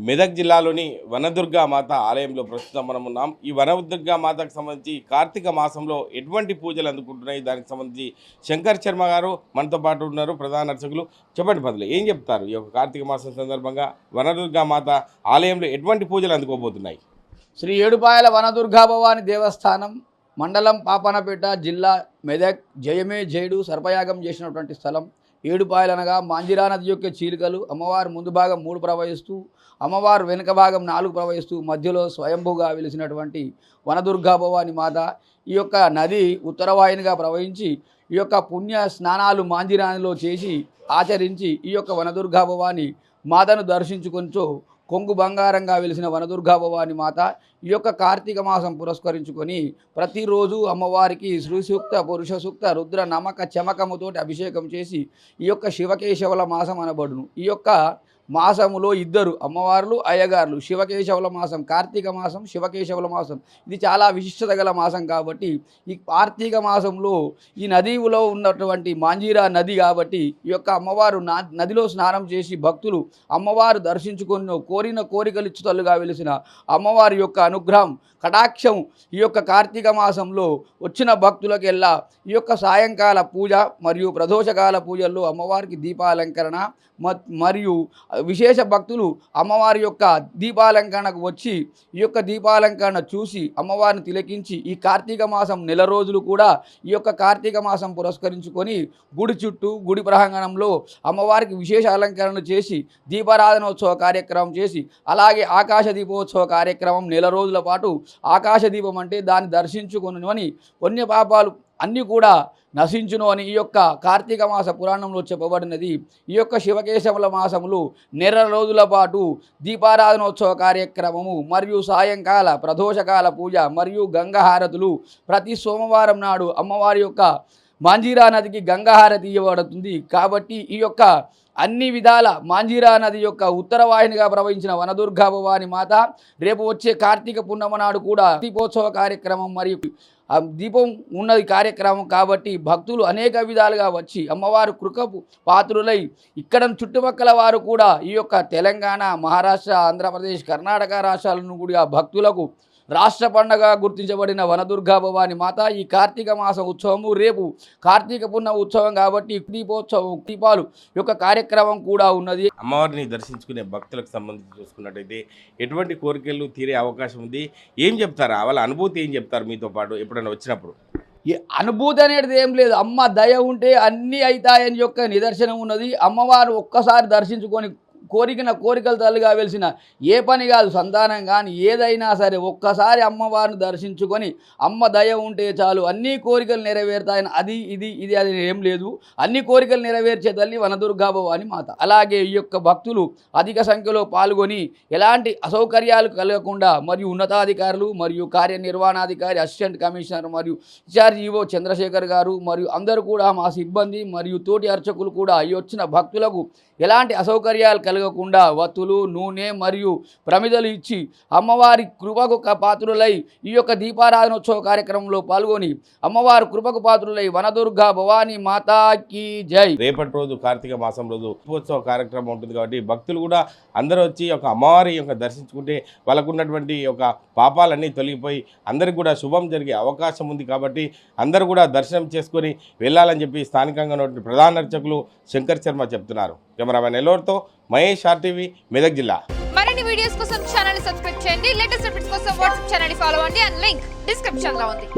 మెదక్ జిల్లాలోని వనదుర్గా మాత ఆలయంలో ప్రస్తుతం మనం ఉన్నాం. ఈ వనదుర్గా మాతకు సంబంధించి కార్తీక మాసంలో ఎటువంటి పూజలు అందుకుంటున్నాయి, దానికి సంబంధించి శంకర్ శర్మ గారు మనతో పాటు ఉన్నారు, ప్రధాన అర్చకులు. చెప్పండి పదులు, ఏం చెప్తారు ఈ యొక్క కార్తీక మాసం సందర్భంగా వనదుర్గా మాత ఆలయంలో ఎటువంటి పూజలు అందుకోబోతున్నాయి? శ్రీ ఏడుపాయల వనదుర్గా భవాని దేవస్థానం, మండలం పాపనపేట, జిల్లా మెదక్. జయమే జయుడు సర్పయాగం చేసినటువంటి స్థలం. ఏడుపాయలు అనగా మాంజిరా నది యొక్క చీలికలు. అమ్మవారు ముందు భాగం 3 ప్రవహిస్తూ, అమ్మవారు వెనుక భాగం 4 ప్రవహిస్తూ, మధ్యలో స్వయంభూగా వెలిసినటువంటి వనదుర్గా భవాని మాత. ఈ యొక్క నది ఉత్తరవాహినిగా ప్రవహించి ఈ యొక్క పుణ్య స్నానాలు మాంజిరానిలో చేసి ఆచరించి ఈ యొక్క వనదుర్గా భవాని మాతను దర్శించుకొనిచో కొంగు బంగారంగా వెలిసిన వనదుర్గా భవాని మాత ఈ యొక్క కార్తీక మాసం పురస్కరించుకొని ప్రతిరోజు అమ్మవారికి శ్రీ సూక్త, పురుష సూక్త, రుద్ర నమక చమకముతోటి అభిషేకం చేసి ఈ యొక్క శివకేశవుల మాసం అనబడును. ఈ యొక్క మాసములో 2 అమ్మవార్లు, అయ్యగారులు. శివకేశవుల మాసం కార్తీక మాసం, శివకేశవుల మాసం ఇది చాలా విశిష్టత గల మాసం కాబట్టి ఈ కార్తీక మాసంలో ఈ నదిలో ఉన్నటువంటి మాంజీరా నది కాబట్టి ఈ యొక్క అమ్మవారు నదిలో స్నానం చేసి భక్తులు అమ్మవారు దర్శించుకొని కోరిన కోరికలు ఇచ్చుతలుగా వెలిసిన అమ్మవారి యొక్క అనుగ్రహం, కటాక్షం ఈ యొక్క కార్తీక మాసంలో వచ్చిన భక్తులకెల్లా ఈ యొక్క సాయంకాల పూజ మరియు ప్రదోషకాల పూజల్లో అమ్మవారికి దీపాలంకరణ మరియు విశేష భక్తులు అమ్మవారి యొక్క దీపాలంకరణకు వచ్చి ఈ యొక్క దీపాలంకరణ చూసి అమ్మవారిని తిలకించి ఈ కార్తీక మాసం నెల రోజులు కూడా ఈ యొక్క కార్తీక మాసం పురస్కరించుకొని గుడి చుట్టూ, గుడి ప్రాంగణంలో అమ్మవారికి విశేష అలంకరణ చేసి దీపారాధనోత్సవ కార్యక్రమం చేసి, అలాగే ఆకాశ దీపోత్సవ కార్యక్రమం నెల రోజుల పాటు. ఆకాశ దీపం అంటే దాన్ని దర్శించుకొని పుణ్యపాపాలు అన్నీ కూడా నశించును అని ఈ యొక్క కార్తీక మాస పురాణంలో చెప్పబడినది. ఈ యొక్క శివకేశవుల మాసములు నెల రోజుల పాటు దీపారాధనోత్సవ కార్యక్రమము మరియు సాయంకాల ప్రదోషకాల పూజ మరియు గంగాహారతులు. ప్రతి సోమవారం నాడు అమ్మవారి యొక్క మాంజీరా నదికి గంగాహారతి ఇవ్వబడుతుంది. కాబట్టి ఈ యొక్క అన్ని విధాల మాంజీరా నది యొక్క ఉత్తరవాహినిగా ప్రవహించిన వనదుర్గా భవాని మాత రేపు వచ్చే కార్తీక పున్నమ నాడు కూడా దీపోత్సవ కార్యక్రమం మరియు దీపం ఉన్నది కార్యక్రమం కాబట్టి భక్తులు అనేక విధాలుగా వచ్చి అమ్మవారు కృపకు పాత్రులై ఇక్కడ చుట్టుపక్కల వారు కూడా ఈ యొక్క తెలంగాణ, మహారాష్ట్ర, ఆంధ్రప్రదేశ్, కర్ణాటక రాష్ట్రాలను కూడా భక్తులకు రాష్ట్ర పండగ గుర్తించబడిన వనదుర్గా భవాని మాత ఈ కార్తీక మాసం ఉత్సవము రేపు కార్తీక పున్న ఉత్సవం కాబట్టి దీపోత్సవం, దీపాలు యొక్క కార్యక్రమం కూడా ఉన్నది. అమ్మవారిని దర్శించుకునే భక్తులకు సంబంధించి చూసుకున్నట్టయితే ఎటువంటి కోరికలు తీరే అవకాశం ఉంది? ఏం చెప్తారా, వాళ్ళ అనుభూతి ఏం చెప్తారు మీతో పాటు ఎప్పుడైనా వచ్చినప్పుడు? ఈ అనుభూతి అనేది ఏం లేదు. అమ్మ దయ ఉంటే అన్నీ అవుతాయని యొక్క నిదర్శనం ఉన్నది. అమ్మవారు ఒక్కసారి దర్శించుకొని కోరికలు తల్లిగా వెలిసిన ఏ పని కాదు, సంతానం కానీ ఏదైనా సరే ఒక్కసారి అమ్మవారిని దర్శించుకొని అమ్మ దయ ఉంటే చాలు అన్ని కోరికలు నెరవేరుతాయని అది ఏం లేదు. అన్ని కోరికలు నెరవేర్చే తల్లి వనదుర్గా భవాని మాత. అలాగే ఈ యొక్క భక్తులు అధిక సంఖ్యలో పాల్గొని ఎలాంటి అసౌకర్యాలు కలగకుండా మరియు ఉన్నతాధికారులు మరియు కార్యనిర్వహణాధికారి, అసిస్టెంట్ కమిషనర్ మరియు ఇన్ఛార్జ్ ఈవో చంద్రశేఖర్ గారు మరియు అందరూ కూడా మా సిబ్బంది మరియు తోటి అర్చకులు కూడా ఈ వచ్చిన భక్తులకు ఎలాంటి అసౌకర్యాలు కలగకుండా వత్తులు, నూనె మరియు ప్రమిదలు ఇచ్చి అమ్మవారి కృపకు పాత్రులై ఈ యొక్క దీపారాధనోత్సవ కార్యక్రమంలో పాల్గొని అమ్మవారి కృపకు పాత్రులై వనదుర్గా భవాని మాతాకి జై. రేపటి రోజు కార్తీక మాసం రోజు దీపోత్సవ కార్యక్రమం ఉంటుంది కాబట్టి భక్తులు కూడా అందరూ వచ్చి ఒక అమ్మవారి యొక్క దర్శించుకుంటే వాళ్ళకు ఉన్నటువంటి ఒక పాపాలన్నీ తొలగిపోయి అందరికి కూడా శుభం జరిగే అవకాశం ఉంది. కాబట్టి అందరూ కూడా దర్శనం చేసుకొని వెళ్ళాలని చెప్పి స్థానికంగా ఉన్నటువంటి ప్రధాన అర్చకులు శంకర్ శర్మ చెప్తున్నారు. కెమెరామెన్ ఎల్లోర్తో మహేష్, RTV, మెదక్ జిల్లా. మరిన్ని వీడియోస్ కోసం ఛానల్ సబ్స్క్రైబ్ చేయండి. లేటెస్ట్ అప్డేట్స్ కోసం వాట్సాప్ ఛానల్ ఫాలో అవ్వండి. అండ్ లింక్ డిస్క్రిప్షన్ లో ఉంది.